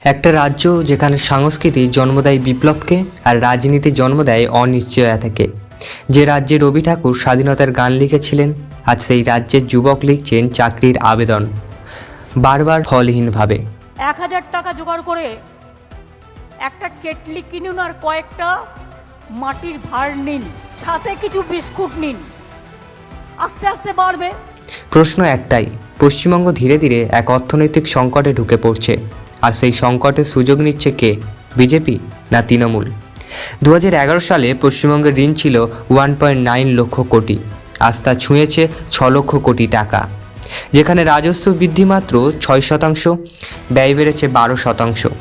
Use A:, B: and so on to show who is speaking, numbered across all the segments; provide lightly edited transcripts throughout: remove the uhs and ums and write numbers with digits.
A: একটা রাজ্য যেখানে সংস্কৃতি জন্ম দেয় বিপ্লবকে আর রাজনীতি জন্ম দেয় অনিশ্চয়তাকে। যে রাজ্যে রবি ঠাকুর স্বাধীনতার গান লিখেছিলেন, আজ সেই রাজ্যের যুবক লিখছেন চাকরির আবেদন, বারবার ফলহীনভাবে।
B: 1000 টাকা জোগাড় করে একটা কেটলি কিনুন আর কয়েকটা মাটির ভাঁড় নিন, সাথে কিছু বিস্কুট নিন, আস্তে আস্তে বাড়বে।
A: প্রশ্ন একটাই, পশ্চিমবঙ্গ ধীরে ধীরে এক অর্থনৈতিক সংকটে ঢুকে পড়ছে, আর সেই সংকটের সুযোগ নিচ্ছে কে? বিজেপি না তৃণমূল? 2011 সালে পশ্চিমবঙ্গের ঋণ ছিল 1.9 লক্ষ কোটি, আজ তা ছুঁয়েছে 6 লক্ষ কোটি টাকা। যেখানে রাজস্ব বৃদ্ধি মাত্র 6%, ব্যয় বেড়েছে 12%,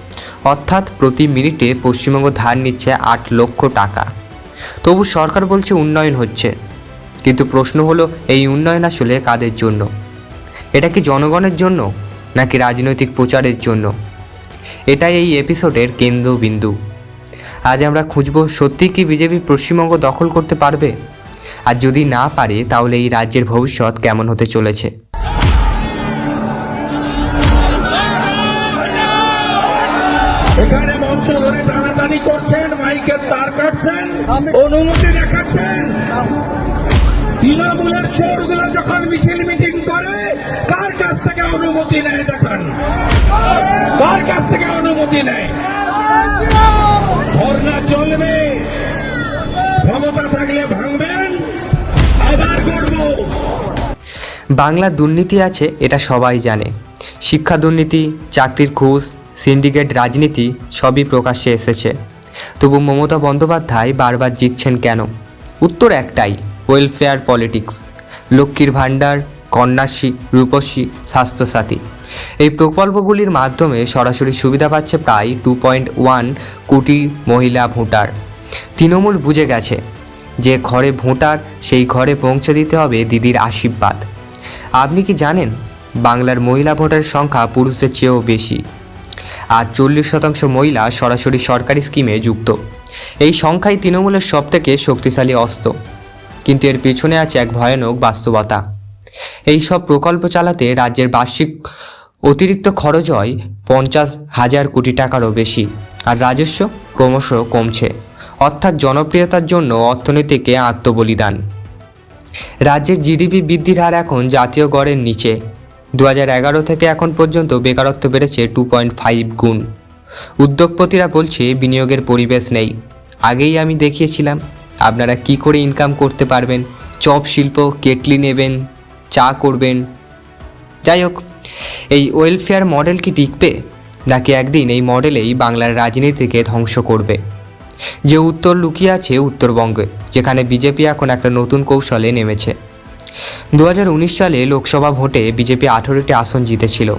A: অর্থাৎ প্রতি মিনিটে পশ্চিমবঙ্গ ধার নিচ্ছে 8 লক্ষ টাকা। তবু সরকার বলছে উন্নয়ন হচ্ছে, কিন্তু প্রশ্ন হলো এই উন্নয়ন আসলে কাদের জন্য? এটা কি জনগণের জন্য নাকি রাজনৈতিক প্রচারের জন্য? এটাই এই এপিসোডের কেন্দ্রবিন্দু। আজ আমরা খুঁজব সত্যি কি বিজেপি পশ্চিমবঙ্গ দখল করতে পারবে, আর যদি না পারে তাহলে এই রাজ্যের ভবিষ্যৎ কেমন হতে চলেছে।
C: এখানে মঞ্চ ধরে টানাটানি করছেন, মাইকের তার কাটছেন, অনুমতি দেখাচ্ছেন। তৃণমূলের চোরগুলো যখন মিছিল মিটিং করে, কার কাছ থেকে অনুমতি নেয় দেখান, কার কাছ থেকে অনুমতি নেয়। ধর্ণা চলবে, ক্ষমতা থাকলে ভাঙবেন, আবার করব।
A: বাংলার দুর্নীতি আছে, এটা সবাই জানে। শিক্ষা দুর্নীতি, চাকরির ঘুষ, সিন্ডিকেট রাজনীতি সবই প্রকাশ্যে এসেছে। তবু মমতা বন্দ্যোপাধ্যায় বারবার জিতছেন কেন? উত্তর একটাই, ওয়েলফেয়ার পলিটিক্স। লক্ষ্মীর ভাণ্ডার, কন্যাশ্রী, রূপশ্রী, স্বাস্থ্যসাথী এই প্রকল্পগুলির মাধ্যমে সরাসরি সুবিধা পাচ্ছে প্রায় 2.1 কোটি মহিলা ভোটার। তৃণমূল বুঝে গেছে যে ঘরে ভোটার, সেই ঘরে পৌঁছে দিতে হবে দিদির আশীর্বাদ। আপনি কি জানেন বাংলার মহিলা ভোটারের সংখ্যা পুরুষদের চেয়েও বেশি, আর 40% মহিলা সরাসরি সরকারি স্কিমে যুক্ত। এই সংখ্যাই তৃণমূলের সবথেকে শক্তিশালী অস্ত্র, কিন্তু এর পেছনে আছে এক ভয়ানক বাস্তবতা। এই সব প্রকল্প চালাতে রাজ্যের বার্ষিক অতিরিক্ত খরচ হয় 50,000 কোটি টাকারও বেশি, আর রাজস্ব ক্রমশ কমছে, অর্থাৎ জনপ্রিয়তার জন্য অর্থনীতিকে আত্মবলিদান। রাজ্যের জিডিপি বৃদ্ধির হার এখন জাতীয় গড়ের নিচে। 2011 থেকে এখন পর্যন্ত বেকারত্ব বেড়েছে 2.5 গুণ। উদ্যোগপতিরা বলছে বিনিয়োগের পরিবেশ নেই। আগেই আমি দেখিয়েছিলাম আপনারা কি করে ইনকাম করতে পারবেন। চপ শিল্প, কেটলি নেবেন, চা করবেন। যাই হোক, এই ওয়েলফেয়ার মডেল কি টিকবে, নাকি একদিন এই মডেলেই বাংলার রাজনীতিকে ধ্বংস করবে? যে উত্তর লুকিয়ে আছে উত্তরবঙ্গে, যেখানে বিজেপি এখন একটা নতুন কৌশলে নেমেছে। 2019 সালে লোকসভা ভোটে বিজেপি 18টি আসন জিতেছিল,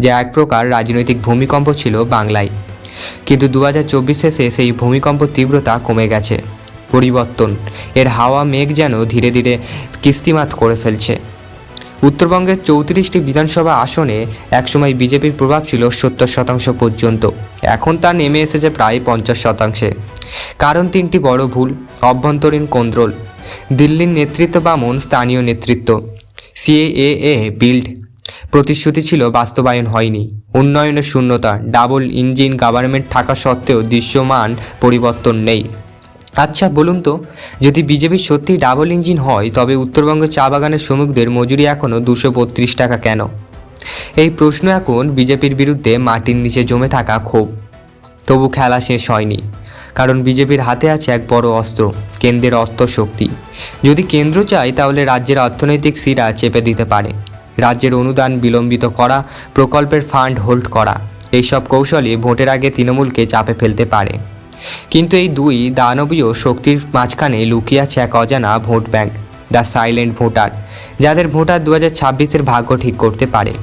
A: যা এক প্রকার রাজনৈতিক ভূমিকম্প ছিল বাংলায়। কিন্তু 2024 শেষে সেই ভূমিকম্প তীব্রতা কমে গেছে। পরিবর্তন এর হাওয়া মেঘ যেন ধীরে ধীরে কিস্তিমাত করে ফেলছে। উত্তরবঙ্গের 34টি বিধানসভা আসনে একসময় বিজেপির প্রভাব ছিল 70% পর্যন্ত, এখন তা নেমে এসেছে প্রায় 50%। কারণ 3টি বড় ভুল: অভ্যন্তরীণ কোন্দল, দিল্লির নেতৃত্ব বামন, স্থানীয় নেতৃত্ব, সিএএ বিল্ড প্রতিশ্রুতি ছিল, বাস্তবায়ন হয়নি, উন্নয়নের শূন্যতা, ডাবল ইঞ্জিন গভর্নমেন্ট থাকা সত্ত্বেও দৃশ্যমান পরিবর্তন নেই। আচ্ছা বলুন তো, যদি বিজেপি সত্যি ডাবল ইঞ্জিন হয়, তবে উত্তরবঙ্গের চা বাগানের শ্রমিকদের মজুরি এখনও 232 টাকা কেন? এই প্রশ্ন এখন বিজেপির বিরুদ্ধে মাটির নিচে জমে থাকা ক্ষোভ। তবু খেলা শেষ হয়নি, কারণ বিজেপির হাতে আছে এক বড় অস্ত্র, কেন্দ্রের অর্থশক্তি। যদি কেন্দ্র চায় তাহলে রাজ্যের অর্থনৈতিক শিরা চেপে দিতে পারে। রাজ্যের অনুদান বিলম্বিত করা, প্রকল্পের ফান্ড হোল্ড করা, এইসব কৌশলে ভোটের আগে তৃণমূলকে চাপে ফেলতে পারে। কিন্তু এই দুই দানবীয় শক্তির মাঝখানে লুকিয়ে আছে এক অজানা vote bank, the silent voter, যাদের ভোটার 2026-এর ভাগ্য ঠিক করতে পারে।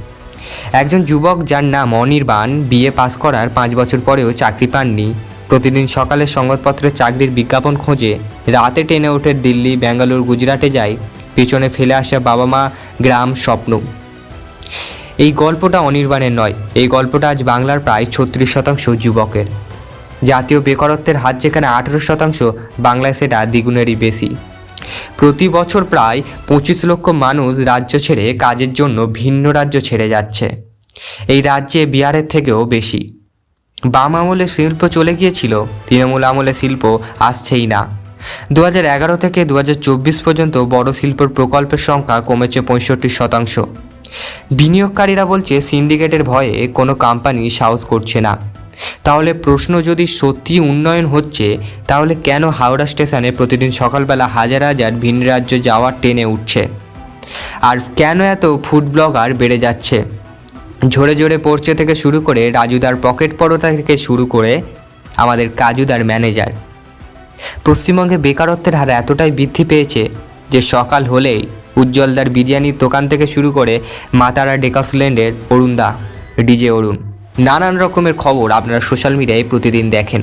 A: একজন যুবক যার নাম অনির্বাণ, বিএ পাস করার 5 বছর পরেও চাকরি পাননি, প্রতিদিন সকালে সংবাদপত্রে চাকরির বিজ্ঞাপন খোঁজে, রাতে ট্রেনে ওঠে দিল্লি, ব্যাঙ্গালোর, গুজরাটে যায়, পেছনে ফেলে আসা বাবা মা, গ্রাম, স্বপ্ন। এই গল্পটা অনির্বাণের নয়, এই গল্পটা আজ বাংলার প্রায় 36% যুবকের। জাতীয় বেকারত্বের হার যেখানে 18%, বাংলায় সেটা দ্বিগুণেরই বেশি। প্রতি বছর প্রায় 25 লক্ষ মানুষ রাজ্য ছেড়ে কাজের জন্য ভিন্ন রাজ্য ছেড়ে যাচ্ছে। এই রাজ্যে বিহারের থেকেও বেশি। বাম আমলে শিল্প চলে গিয়েছিল, তৃণমূল আমলে শিল্প আসছেই না। 2011 থেকে 2024 পর্যন্ত বড় শিল্পর প্রকল্পের সংখ্যা কমেছে 65%। বিনিয়োগকারীরা বলছে সিন্ডিকেটের ভয়ে কোনো কোম্পানি সাহস করছে না। তাহলে প্রশ্ন, যদি সত্যি উন্নয়ন হচ্ছে তাহলে কেন হাওড়া স্টেশনে প্রতিদিন সকালবেলা হাজার হাজার ভিন রাজ্য যাওয়ার ট্রেনে উঠছে? আর কেন এত ফুড ব্লগার বেড়ে যাচ্ছে? ঝরে ঝরে পড়ছে থেকে শুরু করে রাজুদার পকেট পরোটা থেকে শুরু করে আমাদের কাজুদার ম্যানেজার। পশ্চিমবঙ্গে বেকারত্বের হার এতটাই বৃদ্ধি পেয়েছে যে সকাল হলেই উজ্জ্বলদার বিরিয়ানির দোকান থেকে শুরু করে মাতারা ডেকাসল্যান্ডের অরুণদা, ডিজে অরুণ, নানান রকমের খবর আপনারা সোশ্যাল মিডিয়ায় প্রতিদিন দেখেন।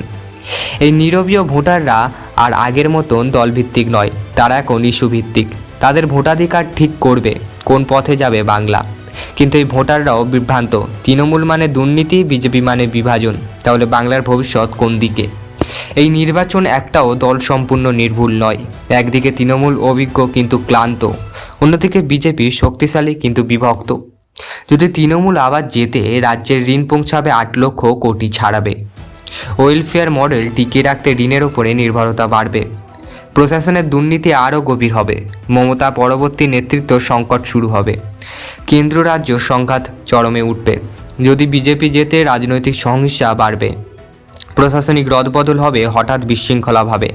A: এই নীরবীয় ভোটাররা আর আগের মতন দলভিত্তিক নয়, তারা এখন ইস্যুভিত্তিক। তাদের ভোটাধিকার ঠিক করবে কোন পথে যাবে বাংলা। কিন্তু এই ভোটাররাও বিভ্রান্ত। তৃণমূল মানে দুর্নীতি, বিজেপি মানে বিভাজন। তাহলে বাংলার ভবিষ্যৎ কোন দিকে? এই নির্বাচন একটাও দল সম্পূর্ণ নির্ভুল নয়। একদিকে তৃণমূল অভিজ্ঞ কিন্তু ক্লান্ত, অন্যদিকে বিজেপি শক্তিশালী কিন্তু বিভক্ত। যদি তৃণমূল আবার জেতে, রাজ্যের ঋণ পৌঁছাবে 8 লক্ষ কোটি ছাড়াবে। ওয়েলফেয়ার মডেল টিকিয়ে রাখতে ঋণের ওপরে নির্ভরতা বাড়বে। প্রশাসনের দুর্নীতি আরও গভীর হবে। মমতা পরবর্তী নেতৃত্ব সংকট শুরু হবে। কেন্দ্র রাজ্য সংঘাত চরমে উঠবে। যদি বিজেপি জেতে, রাজনৈতিক সহিংসা বাড়বে। প্রশাসনিক রদবদল হবে হঠাৎ বিশৃঙ্খলাভাবে।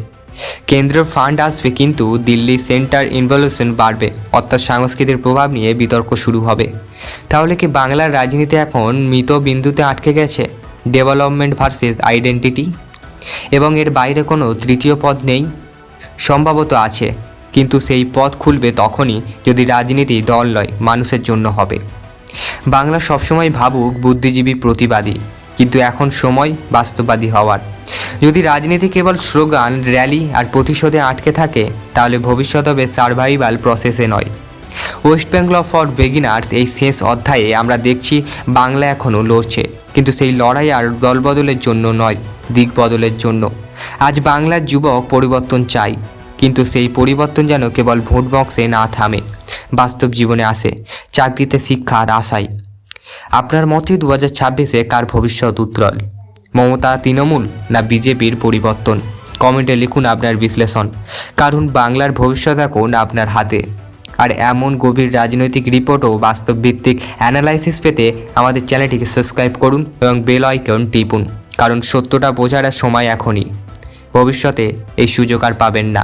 A: কেন্দ্রের ফান্ড আসবে কিন্তু দিল্লি সেন্টার ইনভলিউশন বাড়বে, অর্থাৎ সংস্কৃতির প্রভাব নিয়ে বিতর্ক শুরু হবে। তাহলে কি বাংলার রাজনীতি এখন মৃত বিন্দুতে আটকে গেছে? ডেভেলপমেন্ট ভার্সেস আইডেন্টিটি, এবং এর বাইরে কোনো তৃতীয় পথ নেই? সম্ভবত আছে, কিন্তু সেই পথ খুলবে তখনই যদি রাজনীতি দল নয় মানুষের জন্য হবে। বাংলা সবসময় ভাবুক বুদ্ধিজীবী প্রতিবাদী, কিন্তু এখন সময় বাস্তববাদী হওয়ার। যদি রাজনীতি কেবল স্লোগান, র্যালি আর প্রতিশোধে আটকে থাকে, তাহলে ভবিষ্যৎ হবে সার্ভাইভাল প্রসেসে নয়। ওয়েস্ট বেঙ্গল ফর বিগিনার্স এই শেষ অধ্যায়ে আমরা দেখছি বাংলা এখনও লড়ছে, কিন্তু সেই লড়াই আর দলবদলের জন্য নয়, দিক বদলের জন্য। আজ বাংলার যুবক পরিবর্তন চাই, কিন্তু সেই পরিবর্তন যেন কেবল ভোট বক্সে না থামে, বাস্তব জীবনে আসে, চাকরিতে, শিক্ষা আর আশায়। আপনার মতে 2026-এ কার ভবিষ্যৎ উজ্জ্বল? মমতা, তৃণমূল না বিজেপির পরিবর্তন? কমেন্টে লিখুন আপনার বিশ্লেষণ, কারণ বাংলার ভবিষ্যৎ এখন আপনার হাতে। আর এমন গভীর রাজনৈতিক রিপোর্ট ও বাস্তবভিত্তিক অ্যানালাইসিস পেতে আমাদের চ্যানেলটিকে সাবস্ক্রাইব করুন এবং বেল আইকন টিপুন, কারণ সত্যটা বোঝার সময় এখনই। ভবিষ্যতে এই সুযোগ আর পাবেন না।